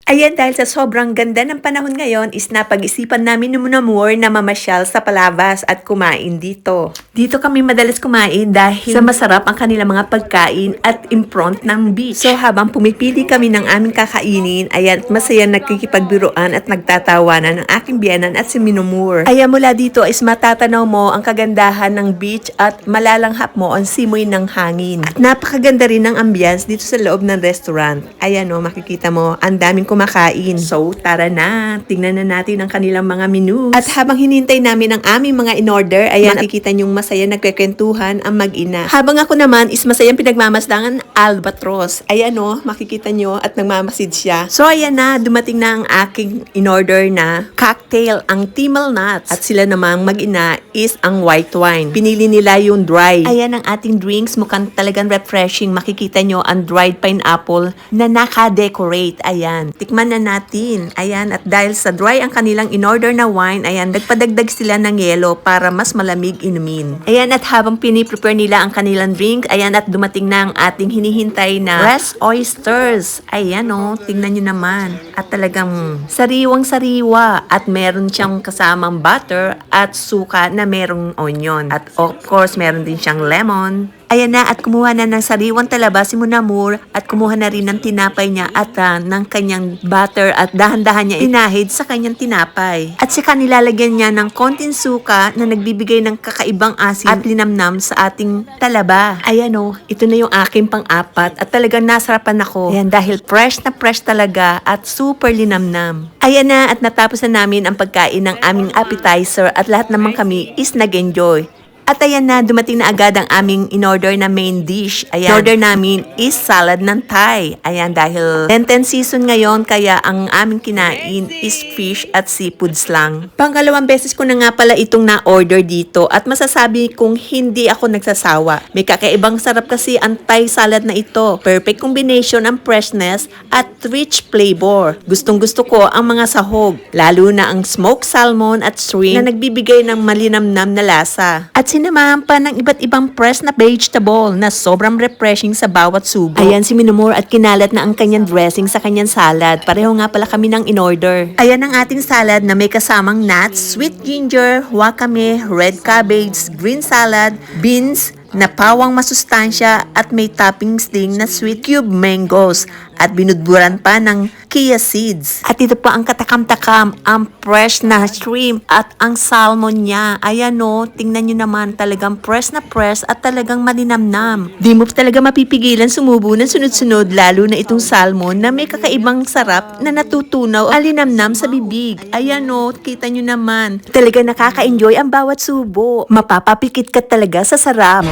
Ayan, dahil sa sobrang ganda ng panahon ngayon is napag-isipan namin ni Munamur na mamasyal sa Palabas at kumain dito. Dito kami madalas kumain dahil sa masarap ang kanilang mga pagkain at in front ng beach. So habang pumipili kami ng aming kakainin, ayan, masaya nagkikipagbiruan at nagtatawanan ng aking biyanan at si Munamur. Ayan, mula dito is matatanaw mo ang kagandahan ng beach at malalanghap mo ang simoy ng hangin. At napakaganda rin ng ambience dito sa loob ng restaurant. Ayan o, makikita mo, ang daming kumakain. So, tara na. Tingnan na natin ang kanilang mga menus. At habang hinintay namin ang aming mga in-order, ayan, makikita niyong masaya nagkikwentuhan ang mag-ina. Habang ako naman is masayang pinagmamasdangan albatros. Ayan o, makikita niyo at nagmamasid siya. So, ayan na, dumating na ang aking in-order na cocktail, ang Timmel Nuts. At sila namang mag-ina is ang white wine. Pinili nila yung dry. Ayan ang ating drinks, mukhang talagang refreshing. Makikita niyo ang dried pineapple na naka-decorate. Ayan. Tikman na natin. Ayan, at dahil sa dry ang kanilang in-order na wine, ayan, nagpadagdag sila ng yelo para mas malamig inumin. Ayan, at habang piniprepare nila ang kanilang drink, ayan, at dumating na ang ating hinihintay na fresh oysters. Ayan, oh, tingnan nyo naman. At talagang sariwang-sariwa. At meron siyang kasamang butter at suka na merong onion. At of course, meron din siyang lemon. Ayan na, at kumuha na ng sariwang talaba si Munamur at kumuha na rin ng tinapay niya at ng kanyang butter at dahan-dahan niya inahid sa kanyang tinapay. At saka nilalagyan niya ng konting suka na nagbibigay ng kakaibang asin at linamnam sa ating talaba. Ayan o, ito na yung aking pang-apat at talagang nasarapan ako. Ayan, dahil fresh na fresh talaga at super linamnam. Ayan na, at natapos na namin ang pagkain ng aming appetizer at lahat naman kami is nag-enjoy. At ayan na, dumating na agad ang aming in-order na main dish. Ayan, order namin is salad ng Thai. Ayan, dahil Lenten season ngayon, kaya ang aming kinain is fish at seafoods lang. Pangalawang beses ko na nga pala itong na-order dito at masasabi kong hindi ako nagsasawa. May kakaibang sarap kasi ang Thai salad na ito. Perfect combination ang freshness at rich flavor. Gustong gusto ko ang mga sahog, lalo na ang smoked salmon at shrimp na nagbibigay ng malinamnam na lasa. At sinamahan pa ng iba't ibang fresh na vegetable na sobrang refreshing sa bawat subo. Ayan si Munamur at kinalat na ang kanyang dressing sa kanyang salad. Pareho nga pala kami ng in-order. Ayan ang ating salad na may kasamang nuts, sweet ginger, wakame, red cabbage, green salad, beans, na pawang masustansya at may toppings ding na sweet cube mangoes at binudburan pa ng chia seeds. At ito pa ang katakam-takam, ang fresh na shrimp at ang salmon niya. Ayan o, tingnan nyo naman, talagang fresh na fresh at talagang malinamnam. Di mo talaga mapipigilan sumubo ng sunod-sunod, lalo na itong salmon na may kakaibang sarap na natutunaw at malinamnam sa bibig. Ayan o, kita nyo naman. Talaga nakaka-enjoy ang bawat subo. Mapapapikit ka talaga sa sarap.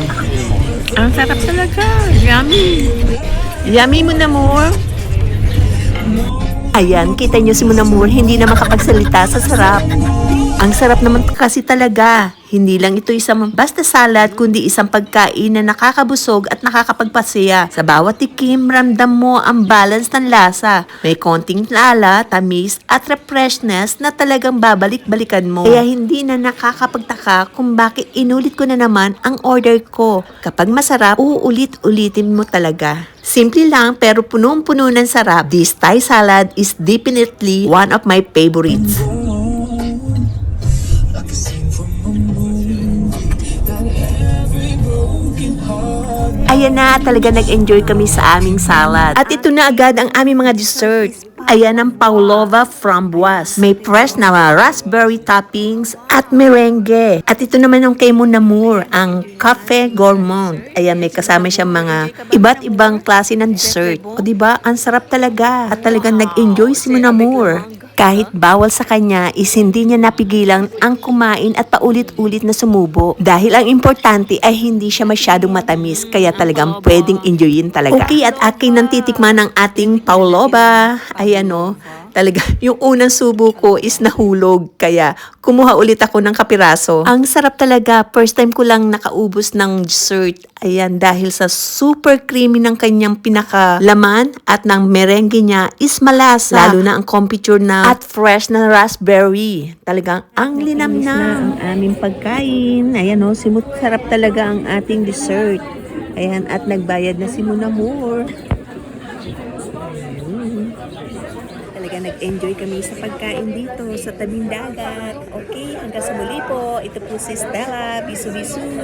Ang sarap talaga. Yummy. Yummy, Munamur. Ayan, kita nyo si Munamur, hindi na makapagsalita sa sarap. Ang sarap naman kasi talaga. Hindi lang ito isang basta salad, kundi isang pagkain na nakakabusog at nakakapagpasaya. Sa bawat tikim, ramdam mo ang balance ng lasa. May konting lala, tamis at refreshness na talagang babalik-balikan mo. Kaya hindi na nakakapagtaka kung bakit inulit ko na naman ang order ko. Kapag masarap, uulit-ulitin mo talaga. Simple lang pero punong-puno ng sarap. This Thai salad is definitely one of my favorites. Ayan na, talaga nag-enjoy kami sa aming salad. At ito na agad ang aming mga dessert. Ayan ang pavlova framboise. May fresh na raspberry toppings at merengue. At ito naman ang kay Munamur, ang cafe gourmand. Ayan, may kasama siyang mga iba't ibang klase ng dessert. O diba, ang sarap talaga. At talagang nag-enjoy si Munamur. Kahit bawal sa kanya, is hindi niya napigilan ang kumain at paulit-ulit na sumubo. Dahil ang importante ay hindi siya masyadong matamis, kaya talagang pwedeng enjoyin talaga. Okay, at aking nantitikman ng ating pavlova. Ayan o, talaga, yung unang subo ko is nahulog, kaya kumuha ulit ako ng kapiraso. Ang sarap talaga, first time ko lang nakaubos ng dessert. Ayan, dahil sa super creamy ng kanyang pinakalaman at ng merengue niya is malasa. Lalo na ang confiture na at fresh na raspberry. Talagang ang linamnam. Ang aming pagkain. Ayan o, simut sarap talaga ang ating dessert. Ayan, at nagbayad na si Munamur. talaga nag-enjoy kami sa pagkain dito sa tabing dagat. Okay, hanggang sa muli po. Ito po si Stella. Bisu-bisu.